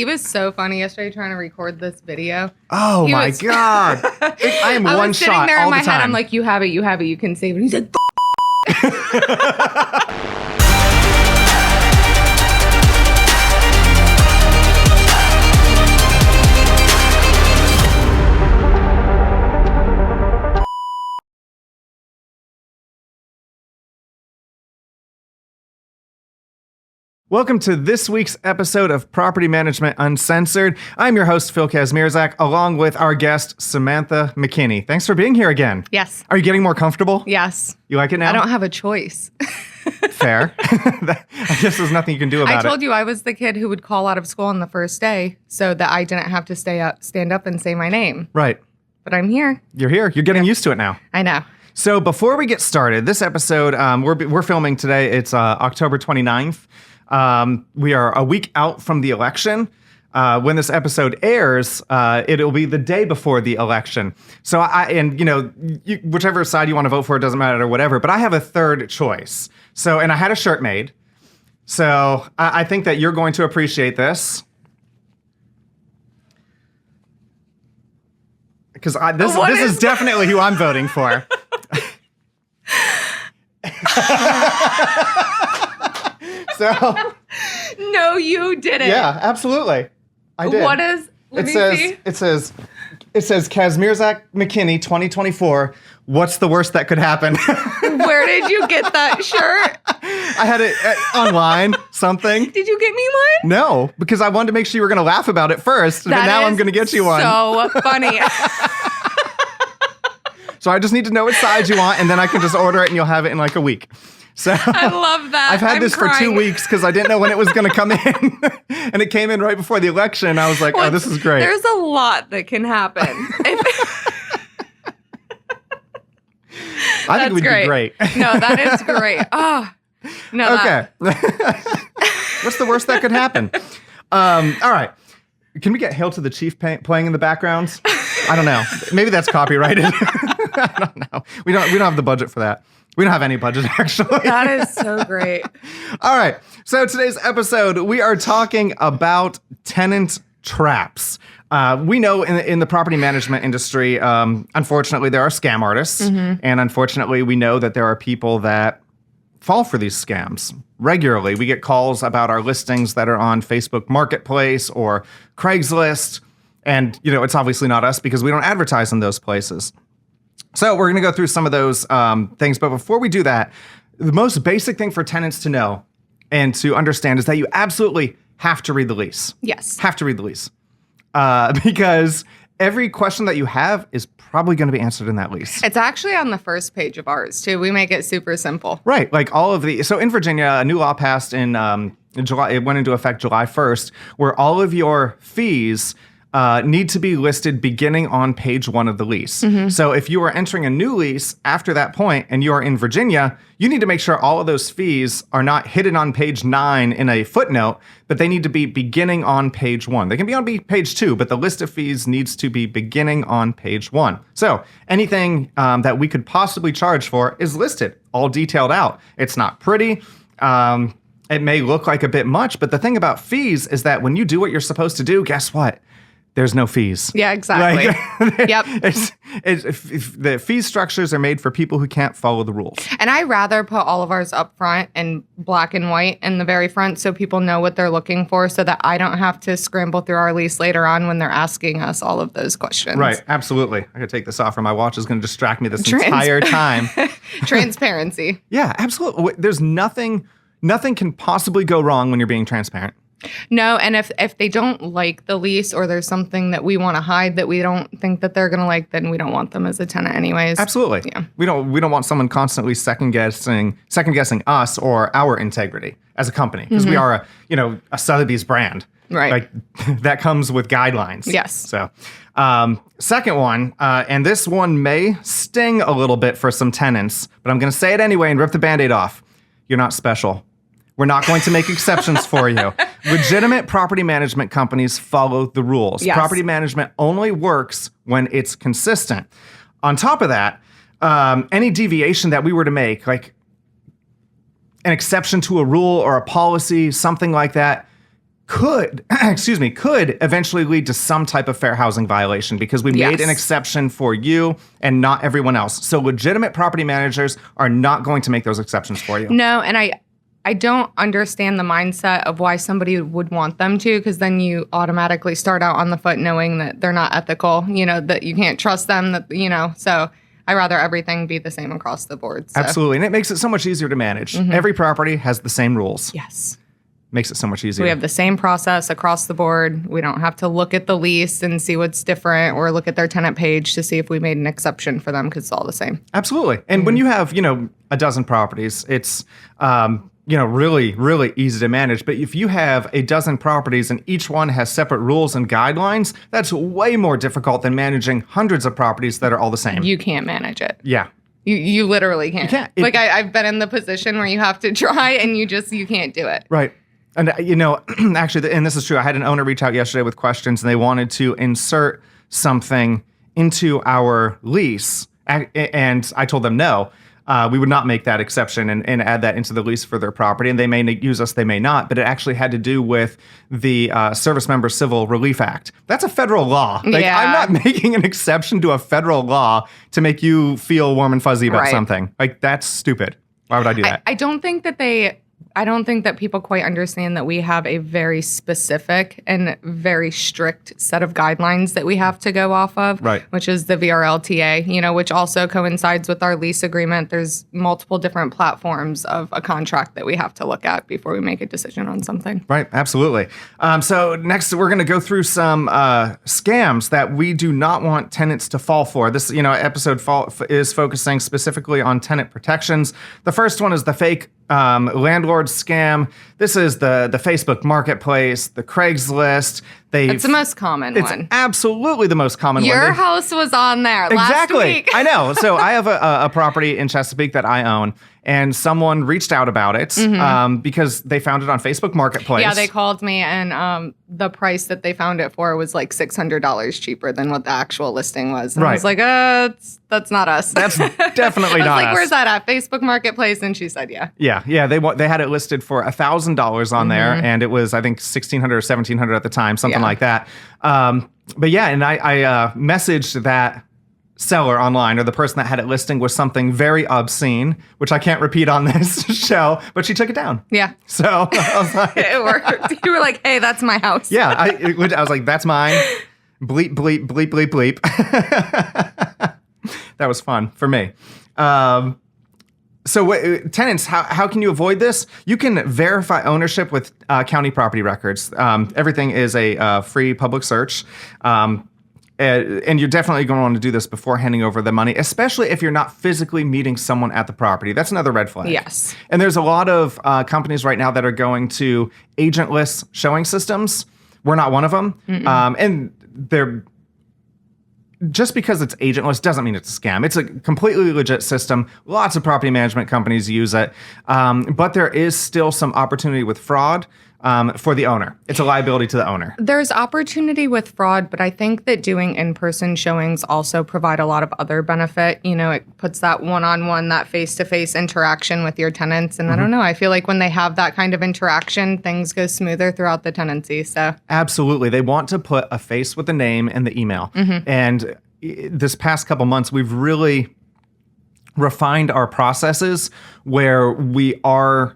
He was so funny yesterday trying to record this video. Oh my God. I am one shot all the time. I was sitting there in my head. I'm like, you have it, you can save it. He's like, Welcome to this week's episode of Property Management Uncensored. I'm your host, Phil Kazmierzak, along with our guest, Samantha McKinney. Thanks for being here again. Yes. Are you getting more comfortable? Yes. You like it now? I don't have a choice. Fair. I guess there's nothing you can do about it. I told you I was the kid who would call out of school on the first day so that I didn't have to stand up and say my name. Right. But I'm here. You're here. You're getting used to it now. I know. So before we get started, this episode, we're filming today. It's October 29th. We are a week out from the election. When this episode airs, it'll be the day before the election. So whichever side you want to vote for, it doesn't matter or whatever, but I have a third choice. So, and I had a shirt made. So I think that you're going to appreciate this. Because this is definitely who I'm voting for. So, no, you didn't. Yeah, absolutely. I did. What is? Let me see. It says Kazmierzak McKinney 2024. What's the worst that could happen? Where did you get that shirt? I had it online, something. Did you get me one? No, because I wanted to make sure you were going to laugh about it first. But now I'm going to get you one. So funny. So I just need to know which size you want, and then I can just order it, and you'll have it in like a week. So I love that. I've had this for 2 weeks because I didn't know when it was going to come in. And it came in right before the election. I was like, oh, this is great. There's a lot that can happen. I think it would be great. No, that is great. Oh, no. Okay. What's the worst that could happen? All right. Can we get Hail to the Chief playing in the background? I don't know. Maybe that's copyrighted. I don't know. We don't have the budget for that. We don't have any budget, actually. That is so great. All right. So today's episode, we are talking about tenant traps. We know in the property management industry, unfortunately, there are scam artists. Mm-hmm. And unfortunately, we know that there are people that fall for these scams regularly. We get calls about our listings that are on Facebook Marketplace or Craigslist. And, it's obviously not us because we don't advertise in those places. So we're going to go through some of those things. But before we do that, the most basic thing for tenants to know and to understand is that you absolutely have to read the lease. Yes. Have to read the lease. Because every question that you have is probably going to be answered in that lease. It's actually on the first page of ours, too. We make it super simple. Right. Like all of the... So in Virginia, a new law passed in July. It went into effect July 1st, where all of your fees... need to be listed beginning on page 1 of the lease. Mm-hmm. So if you are entering a new lease after that point and you are in Virginia, you need to make sure all of those fees are not hidden on page 9 in a footnote, but they need to be beginning on page 1. They can be on page 2, but the list of fees needs to be beginning on page 1. So anything that we could possibly charge for is listed, all detailed out. It's not pretty. It may look like a bit much, but the thing about fees is that when you do what you're supposed to do, guess what? There's no fees. Yeah, exactly. Yep. The fee structures are made for people who can't follow the rules. And I rather put all of ours up front in black and white in the very front so people know what they're looking for so that I don't have to scramble through our lease later on when they're asking us all of those questions. Right. Absolutely. I could take this off or my watch is going to distract me this entire time. Transparency. Yeah, absolutely. There's nothing can possibly go wrong when you're being transparent. No, and if they don't like the lease or there's something that we want to hide that we don't think that they're going to like, then we don't want them as a tenant anyways. Absolutely. Yeah. We don't want someone constantly second guessing us or our integrity as a company because we are a Sotheby's brand. Right. Like that comes with guidelines. Yes. So, second one, and this one may sting a little bit for some tenants, but I'm going to say it anyway and rip the Band-Aid off. You're not special. We're not going to make exceptions for you. Legitimate property management companies follow the rules. Yes. Property management only works when it's consistent. On top of that, any deviation that we were to make, like an exception to a rule or a policy, something like that, could eventually lead to some type of fair housing violation because we made an exception for you and not everyone else. So legitimate property managers are not going to make those exceptions for you. No, and I don't understand the mindset of why somebody would want them to, because then you automatically start out on the foot knowing that they're not ethical, that you can't trust them, so I rather everything be the same across the board. So. Absolutely. And it makes it so much easier to manage. Every property has the same rules. Yes. Makes it so much easier. We have the same process across the board. We don't have to look at the lease and see what's different or look at their tenant page to see if we made an exception for them because it's all the same. Absolutely. And when you have, a dozen properties, it's, really, really easy to manage. But if you have a dozen properties and each one has separate rules and guidelines, that's way more difficult than managing hundreds of properties that are all the same. You can't manage it. Yeah. You literally can't. You can't. I've been in the position where you have to try and you can't do it. Right. And, actually, and this is true, I had an owner reach out yesterday with questions, and they wanted to insert something into our lease. And I told them no, we would not make that exception and add that into the lease for their property. And they may use us, they may not. But it actually had to do with the Service Member Civil Relief Act. That's a federal law. I'm not making an exception to a federal law to make you feel warm and fuzzy about something. That's stupid. Why would I do that? I don't think that people quite understand that we have a very specific and very strict set of guidelines that we have to go off of, which is the VRLTA, which also coincides with our lease agreement. There's multiple different platforms of a contract that we have to look at before we make a decision on something. Right, absolutely. So next, we're going to go through some scams that we do not want tenants to fall for. This, episode is focusing specifically on tenant protections. The first one is the fake landlord scam. This is the Facebook Marketplace, the Craigslist. It's the most common one. It's absolutely the most common one. Your house was on there last week. I know. So I have a property in Chesapeake that I own, and someone reached out about it because they found it on Facebook Marketplace. Yeah, they called me, and the price that they found it for was like $600 cheaper than what the actual listing was. And I was like, that's not us. That's definitely not us. Like, where's that at? Facebook Marketplace? And she said, yeah. Yeah. They had it listed for $1,000 on there, and it was, I think, $1,600 or $1,700 at the time, something like that. But yeah, and I messaged that seller online, or the person that had it listing, was something very obscene, which I can't repeat on this show, but she took it down. Yeah. So I was like, it worked. You were like, hey, that's my house. Yeah. I was like, that's mine. Bleep, bleep, bleep, bleep, bleep. That was fun for me. So tenants, how can you avoid this? You can verify ownership with county property records. Everything is a free public search. And you're definitely going to want to do this before handing over the money, especially if you're not physically meeting someone at the property. That's another red flag. Yes. And there's a lot of companies right now that are going to agentless showing systems. We're not one of them. And they're... Just because it's agentless doesn't mean it's a scam. It's a completely legit system. Lots of property management companies use it. But there is still some opportunity with fraud for the owner. It's a liability to the owner. There's opportunity with fraud, but I think that doing in-person showings also provide a lot of other benefit. It puts that one-on-one, that face-to-face interaction with your tenants. And I don't know, I feel like when they have that kind of interaction, things go smoother throughout the tenancy. So absolutely. They want to put a face with the name and the email. And this past couple months, we've really refined our processes where we still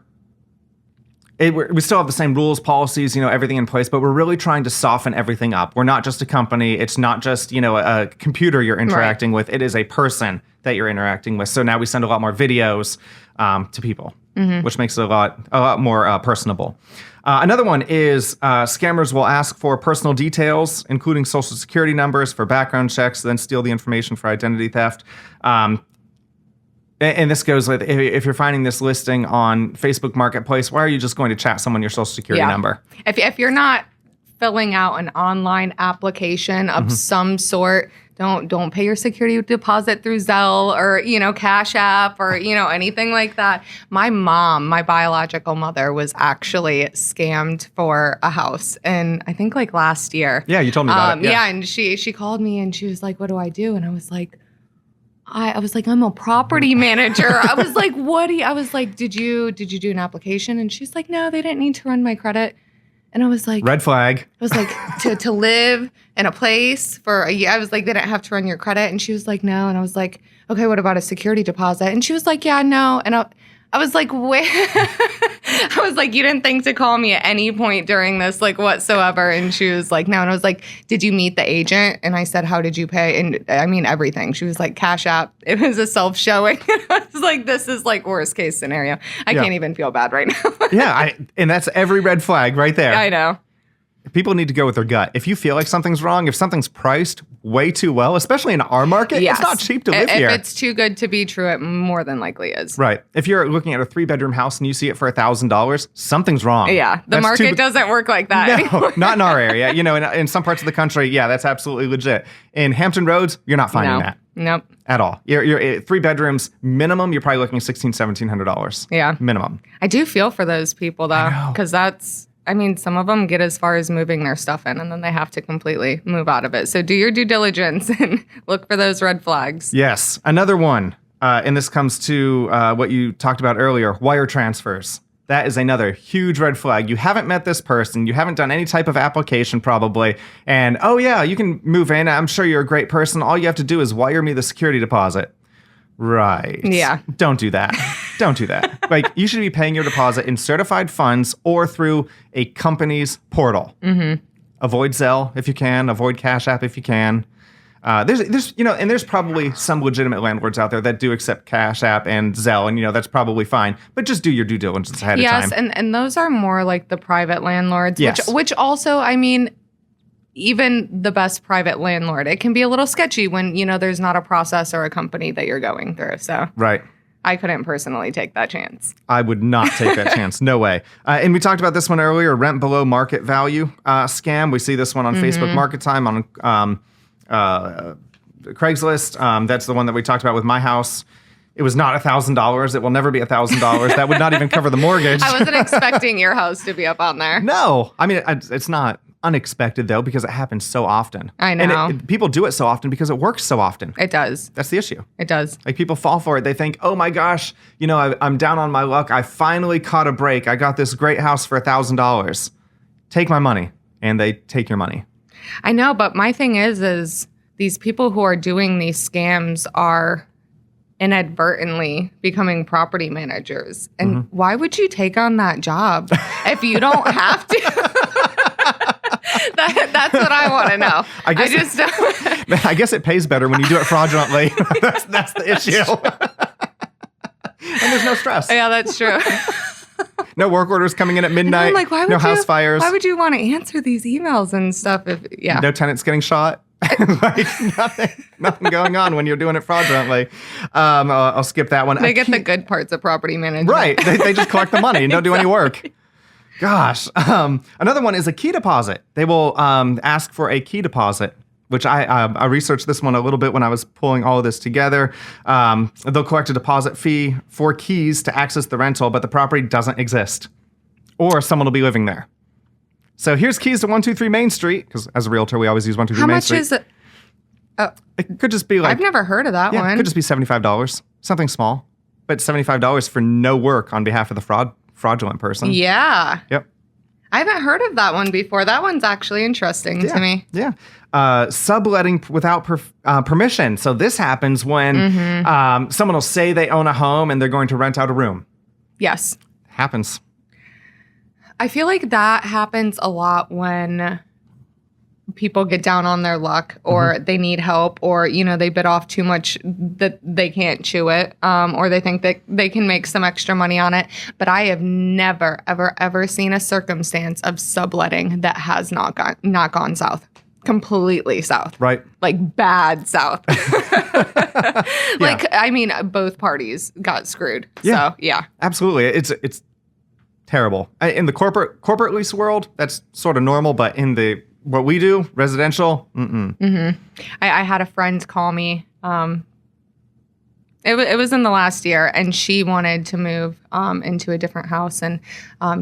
have the same rules, policies, everything in place, but we're really trying to soften everything up. We're not just a company. It's not just, a computer you're interacting with. It is a person that you're interacting with. So now we send a lot more videos to people, which makes it a lot more personable. Another one is scammers will ask for personal details, including social security numbers for background checks, then steal the information for identity theft. And this goes with, if you're finding this listing on Facebook Marketplace, why are you just going to chat someone your social security number? If you're not filling out an online application of some sort, don't pay your security deposit through Zelle or, Cash App or, anything like that. My mom, my biological mother, was actually scammed for a house. And I think like last year. Yeah, you told me about it. Yeah, and she called me and she was like, what do I do? And I was like, I'm a property manager. I was like, did you do an application? And she's like, no, they didn't need to run my credit. And I was like, red flag. I was like, to live in a place for a year. I was like, they didn't have to run your credit. And she was like, no. And I was like, okay, what about a security deposit? And she was like, yeah, no. And I was like, wait. I was like, you didn't think to call me at any point during this, like, whatsoever. And she was like, no. And I was like, did you meet the agent? And I said, how did you pay? And I mean, everything. She was like, Cash App. It was a self-showing. And I was like, this is like worst case scenario. I can't even feel bad right now. Yeah. And that's every red flag right there. I know. People need to go with their gut. If you feel like something's wrong, if something's priced way too well, especially in our market, it's not cheap to live here. If it's too good to be true, it more than likely is. Right. If you're looking at a 3-bedroom house and you see it for $1,000, something's wrong. Yeah. The market doesn't work like that anymore. Not in our area. You know, in some parts of the country, yeah, that's absolutely legit. In Hampton Roads, you're not finding that. Nope. At all. You're 3 bedrooms minimum. You're probably looking at $1,700. Yeah. Minimum. I do feel for those people though, because some of them get as far as moving their stuff in and then they have to completely move out of it. So do your due diligence and look for those red flags. Yes. Another one, and this comes to what you talked about earlier, wire transfers. That is another huge red flag. You haven't met this person. You haven't done any type of application probably. And, oh, yeah, you can move in. I'm sure you're a great person. All you have to do is wire me the security deposit. Right. Yeah. Don't do that. Don't do that. Like, you should be paying your deposit in certified funds or through a company's portal. Mm-hmm. Avoid Zelle if you can. Avoid Cash App if you can. There's probably some legitimate landlords out there that do accept Cash App and Zelle, and that's probably fine. But just do your due diligence ahead of time. Yes, and those are more like the private landlords, yes. which also, even the best private landlord, it can be a little sketchy when, there's not a process or a company that you're going through. So right. I couldn't personally take that chance. I would not take that chance. No way. And we talked about this one earlier, rent below market value scam. We see this one on Facebook Market Time, on Craigslist. That's the one that we talked about with my house. It was not $1,000. It will never be $1,000. That would not even cover the mortgage. I wasn't expecting your house to be up on there. No. It's not unexpected, though, because it happens so often. I know. And people do it so often because it works so often. It does. That's the issue. It does. Like, people fall for it. They think, oh, my gosh, I'm down on my luck. I finally caught a break. I got this great house for $1,000. Take my money. And they take your money. I know, but my thing is these people who are doing these scams are inadvertently becoming property managers. And why would you take on that job if you don't have to? That's what I want to know. I guess it pays better when you do it fraudulently. That's the issue. And there's no stress. Yeah, that's true. No work orders coming in at midnight. I'm like, no house fires. Why would you want to answer these emails and stuff? No tenants getting shot. Like, nothing going on when you're doing it fraudulently. I'll skip that one. They get the good parts of property management. Right. They just collect the money and don't do any work. Gosh. Another one is a key deposit. They will ask for a key deposit, which I researched this one a little bit when I was pulling all of this together. They'll collect a deposit fee for keys to access the rental, but the property doesn't exist. Or someone will be living there. So here's keys to 123 Main Street, because as a realtor, we always use 123 Main Street. How much is it? It could just be like... I've never heard of that one. It could just be $75. Something small. But $75 for no work on behalf of the fraudulent person. Yeah. Yep. I haven't heard of that one before. That one's actually interesting to me. Yeah. Subletting without permission. So this happens when someone will say they own a home and they're going to rent out a room. Yes. Happens. I feel like that happens a lot when people get down on their luck or they need help or, they bit off too much that they can't chew it or they think that they can make some extra money on it. But I have never, ever, ever seen a circumstance of subletting that has not gone south. Completely south. Right. Like bad south. Both parties got screwed. Yeah. So, yeah. Absolutely. It's terrible. In the corporate lease world, that's sort of normal, but in what we do, residential, I had a friend call me. It was in the last year, and she wanted to move into a different house, and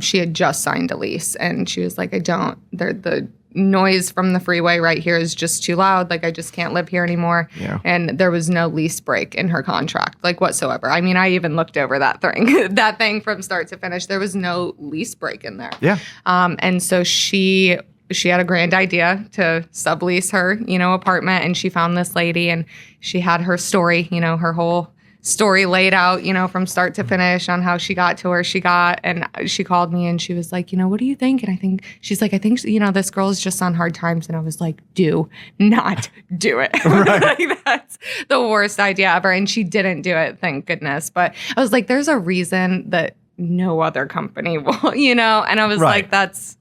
she had just signed a lease, and she was like, noise from the freeway right here is just too loud. Like, I just can't live here anymore. Yeah. And there was no lease break in her contract, like whatsoever. I mean, I even looked over that thing from start to finish. There was no lease break in there. Yeah. And so she had a grand idea to sublease her, apartment. And she found this lady, and she had her story, her whole story laid out, from start to finish on how she got to where she got. And she called me and she was like, what do you think? And I think this girl is just on hard times. And I was like, do not do it. Right. Like, that's the worst idea ever. And she didn't do it, thank goodness. But I was like, there's a reason that no other company will, and I was like, there's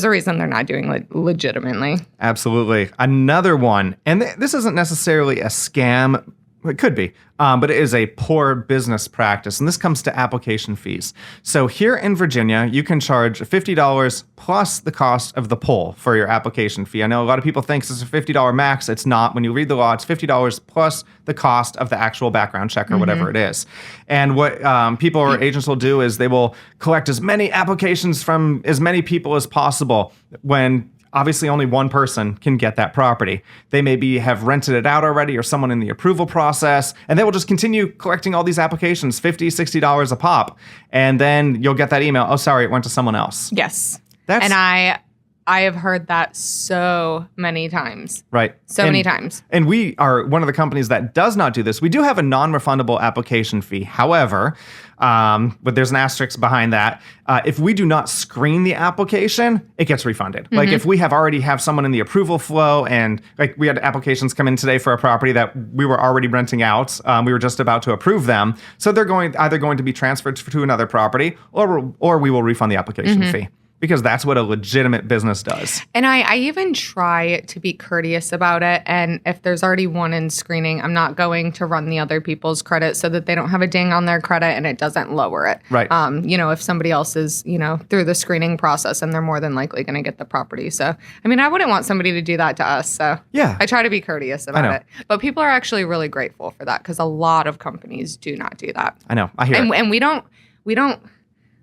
a reason they're not doing it legitimately. Absolutely. Another one, and this isn't necessarily a scam. It could be, but it is a poor business practice, and this comes to application fees. So here in Virginia, you can charge $50 plus the cost of the poll for your application fee. I know a lot of people think it's a $50 max. It's not. When you read the law, it's $50 plus the cost of the actual background check or whatever it is. And what people or agents will do is they will collect as many applications from as many people as possible when obviously only one person can get that property. They maybe have rented it out already or someone in the approval process, and they will just continue collecting all these applications, $50, $60 a pop. And then you'll get that email, oh, sorry, it went to someone else. Yes. And I have heard that so many times. Right. Many times. And we are one of the companies that does not do this. We do have a non-refundable application fee. However, but there's an asterisk behind that. If we do not screen the application, it gets refunded. Like if we already have someone in the approval flow, and like we had applications come in today for a property that we were already renting out. We were just about to approve them. So they're either going to be transferred to another property or we will refund the application fee. Because that's what a legitimate business does. And I even try to be courteous about it. And if there's already one in screening, I'm not going to run the other people's credit so that they don't have a ding on their credit and it doesn't lower it. Right. If somebody else is, through the screening process, and they're more than likely going to get the property. So, I mean, I wouldn't want somebody to do that to us. So yeah, I try to be courteous about it. But people are actually really grateful for that because a lot of companies do not do that. I know. I hear it. And we don't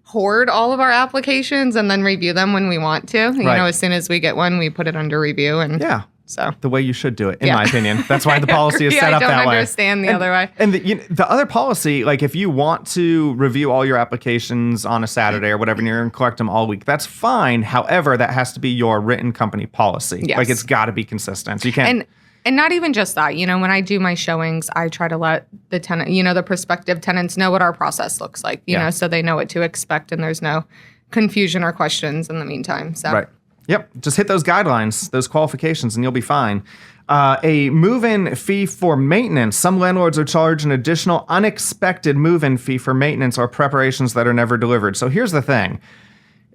hoard all of our applications and then review them when we want to. You know, as soon as we get one, we put it under review. And so the way you should do it, in my opinion. That's why the policy is set up that way. I don't understand the other way. And the other policy, like if you want to review all your applications on a Saturday or whatever, and you're going to collect them all week, that's fine. However, that has to be your written company policy. Yes. Like it's got to be consistent. So you can't. And not even just that, when I do my showings, I try to let the tenant, the prospective tenants know what our process looks like, so they know what to expect and there's no confusion or questions in the meantime. So. Right. Yep. Just hit those guidelines, those qualifications, and you'll be fine. A move-in fee for maintenance. Some landlords are charged an additional unexpected move-in fee for maintenance or preparations that are never delivered. So here's the thing.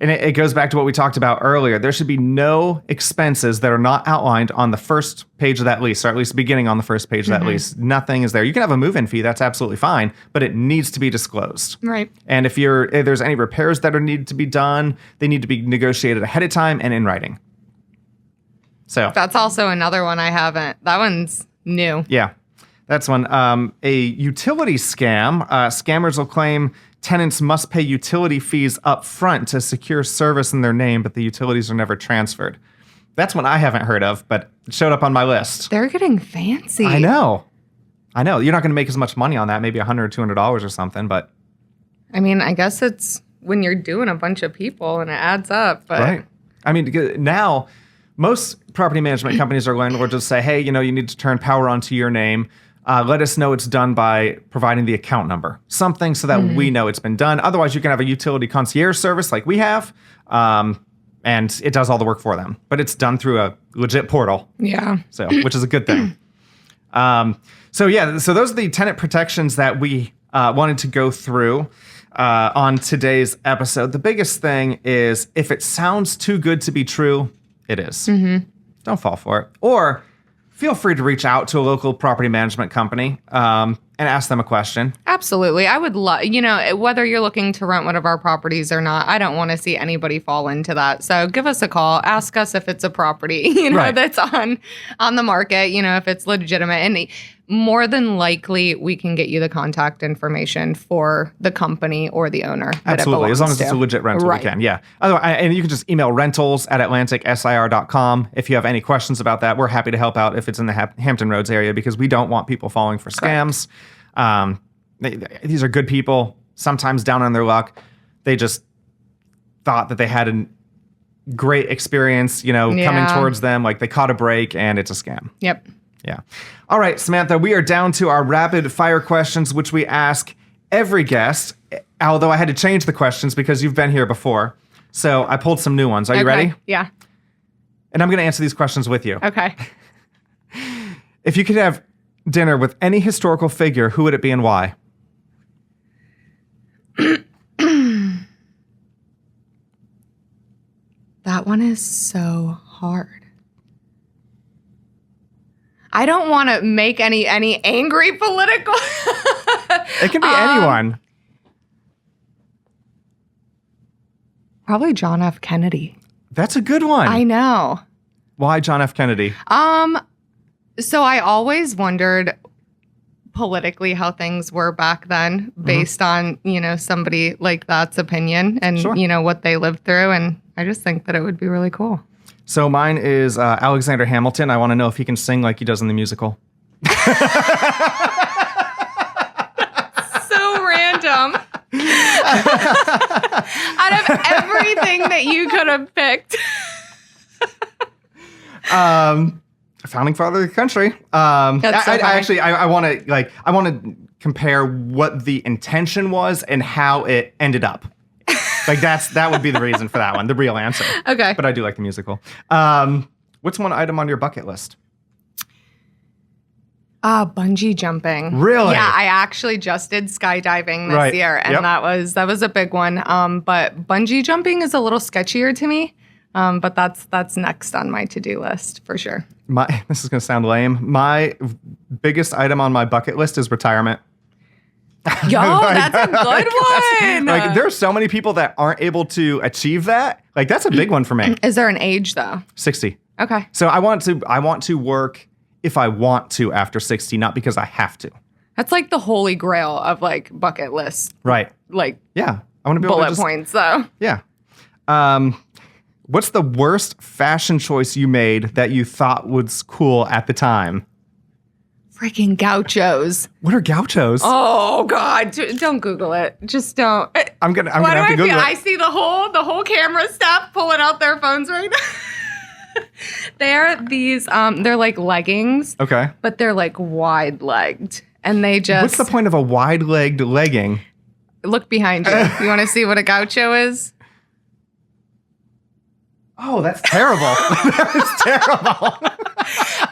And it goes back to what we talked about earlier. There should be no expenses that are not outlined on the first page of that lease, or at least beginning on the first page of that lease. Nothing is there. You can have a move-in fee. That's absolutely fine, but it needs to be disclosed. Right. And if there's any repairs that need to be done, they need to be negotiated ahead of time and in writing. So that's also another one I haven't. That one's new. Yeah, that's one. A utility scam. Scammers will claim tenants must pay utility fees up front to secure service in their name, but the utilities are never transferred. That's one I haven't heard of, but it showed up on my list. They're getting fancy. I know. You're not going to make as much money on that, maybe $100 or $200 or something, but. I mean, I guess it's when you're doing a bunch of people and it adds up. But. Right. I mean, now most property management companies or landlords just say, hey, you need to turn power onto your name. Let us know it's done by providing the account number, something so that we know it's been done. Otherwise, you can have a utility concierge service like we have, and it does all the work for them. But it's done through a legit portal. Yeah. So, which is a good thing. So those are the tenant protections that we wanted to go through on today's episode. The biggest thing is if it sounds too good to be true, it is. Don't fall for it. Or feel free to reach out to a local property management company. and ask them a question. Absolutely. I would love, whether you're looking to rent one of our properties or not, I don't want to see anybody fall into that. So give us a call. Ask us if it's a property, that's on the market, if it's legitimate. And more than likely, we can get you the contact information for the company or the owner. Absolutely. As long as it's a legit rental, we can. Yeah. Otherwise, and you can just email rentals@atlanticsir.com if you have any questions about that. We're happy to help out if it's in the Hampton Roads area, because we don't want people falling for scams. These are good people, sometimes down on their luck. They just thought that they had a great experience, coming towards them. Like they caught a break and it's a scam. Yep. Yeah. All right, Samantha, we are down to our rapid fire questions, which we ask every guest, although I had to change the questions because you've been here before. So I pulled some new ones. Are you ready? Yeah. And I'm going to answer these questions with you. Okay. If you could have dinner with any historical figure, who would it be and why? That one is so hard. I don't want to make any angry political. It can be anyone. Probably John F. Kennedy. That's a good one. I know. Why John F. Kennedy? So I always wondered politically how things were back then based on, somebody like that's opinion and, what they lived through. And I just think that it would be really cool. So mine is Alexander Hamilton. I want to know if he can sing like he does in the musical. So random. Out of everything that you could have picked. Founding father of the country. That's so I want to compare what the intention was and how it ended up. Like that would be the reason for that one, the real answer. Okay. But I do like the musical. What's one item on your bucket list? Bungee jumping. Really? Yeah, I actually just did skydiving this year, and that was a big one. But bungee jumping is a little sketchier to me. But that's next on my to-do list for sure. This is going to sound lame. My biggest item on my bucket list is retirement. Yo, that's a good one. Like, there are so many people that aren't able to achieve that. Like, that's a big one for me. Is there an age though? 60. Okay. So I want to work if I want to after 60, not because I have to. That's like the holy grail of like bucket list. Right. Like, yeah, I want to be able bullet to just, points though. Yeah. What's the worst fashion choice you made that you thought was cool at the time? Freaking gauchos. What are gauchos? Oh God! Don't Google it. Just don't. I'm gonna have to Google it. I see the whole camera staff pulling out their phones right now. They're these. They're like leggings. Okay. But they're like wide-legged, and they just. What's the point of a wide-legged legging? Look behind you. You want to see what a gaucho is? Oh, that's terrible. That is terrible.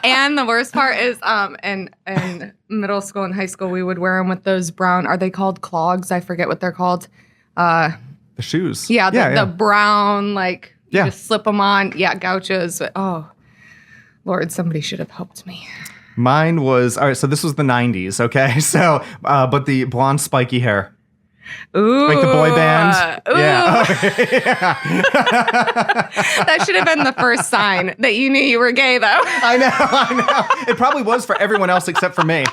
And the worst part is, in middle school and high school, we would wear them with those brown. Are they called clogs? I forget what they're called. The shoes. Yeah, the brown, like you just slip them on. Yeah, gauchos. Oh, Lord, somebody should have helped me. Mine was all right. So this was the '90s. Okay, so but the blonde spiky hair. Ooh. Like the boy band. Ooh. Yeah. That should have been the first sign that you knew you were gay, though. I know. It probably was for everyone else except for me.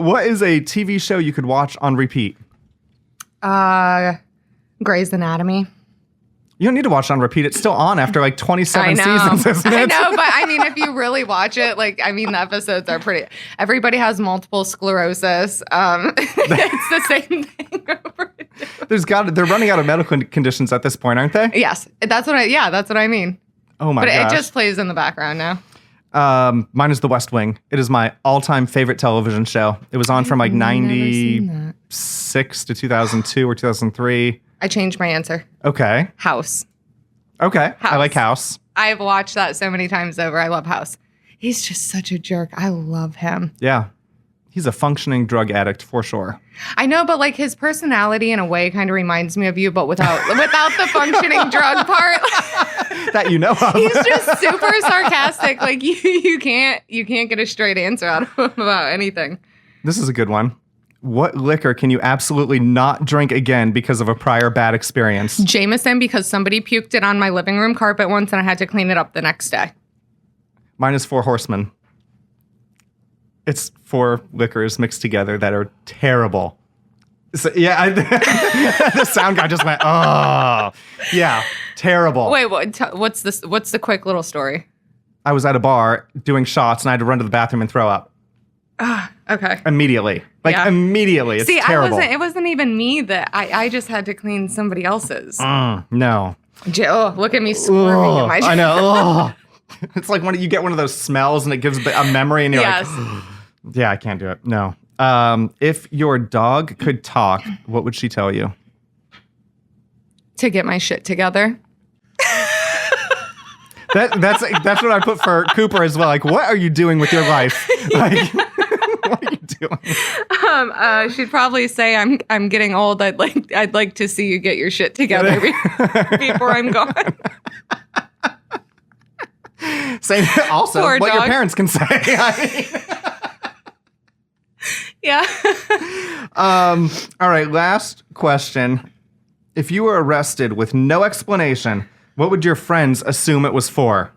What is a TV show you could watch on repeat? Grey's Anatomy. You don't need to watch it on repeat. It's still on after like 27 seasons, isn't it? I know, but I mean, if you really watch it, the episodes are pretty. Everybody has multiple sclerosis. It's the same thing over and over. They're running out of medical conditions at this point, aren't they? Yes, that's what I mean. Oh my gosh. But it just plays in the background now. Mine is The West Wing. It is my all-time favorite television show. It was on from like 96 to 2002 or 2003. I changed my answer. Okay. House. Okay. House. I like House. I've watched that so many times over. I love House. He's just such a jerk. I love him. Yeah. He's a functioning drug addict for sure. I know, but like his personality in a way kind of reminds me of you, but without the functioning drug part. That you know of. He's just super sarcastic. Like you can't get a straight answer out of him about anything. This is a good one. What liquor can you absolutely not drink again because of a prior bad experience? Jameson, because somebody puked it on my living room carpet once and I had to clean it up the next day. Mine is Four Horsemen. It's 4 liquors mixed together that are terrible. So, yeah, the sound guy just went, oh, yeah, terrible. Wait, what's this? What's the quick little story? I was at a bar doing shots and I had to run to the bathroom and throw up. Okay. Immediately. Immediately. It's terrible. It wasn't even me that I just had to clean somebody else's. No. Look at me squirming in my I know. It's like when you get one of those smells and it gives a memory and you're like, yeah, I can't do it. No. If your dog could talk, what would she tell you? To get my shit together. That's what I put for Cooper as well. Like, what are you doing with your life? Like, what are you doing? She'd probably say, "I'm getting old. I'd like to see you get your shit together before I'm gone." Same. Also, Poor what dog. your parents can say. I mean. Yeah. All right. Last question. If you were arrested with no explanation, what would your friends assume it was for?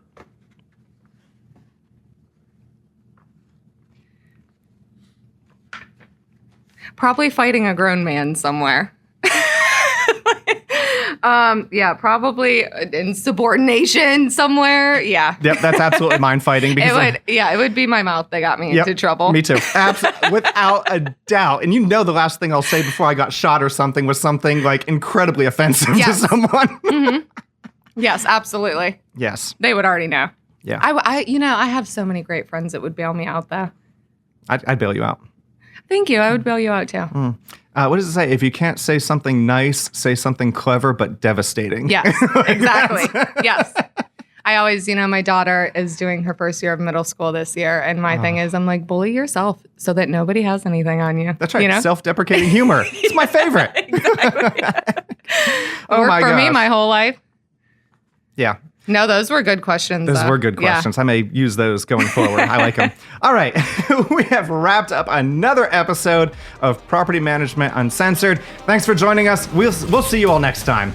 Probably fighting a grown man somewhere. Yeah, probably insubordination somewhere. Yeah. Yep, that's absolutely mind fighting. Because it would be my mouth that got me into trouble. Me too. Without a doubt. And you know the last thing I'll say before I got shot or something was something like incredibly offensive to someone. Mm-hmm. Yes, absolutely. Yes. They would already know. Yeah. I have so many great friends that would bail me out though. I'd bail you out. Thank you. I would bail you out too. What does it say? If you can't say something nice, say something clever but devastating. Yes, exactly. Yes. I always, my daughter is doing her first year of middle school this year. And my thing is, I'm like, bully yourself so that nobody has anything on you. That's right. Self-deprecating humor. It's my favorite. Exactly. Worked for me my whole life. Yeah. No, those were good questions. Those were good questions. I may use those going forward. I like them. All right. We have wrapped up another episode of Property Management Uncensored. Thanks for joining us. We'll see you all next time.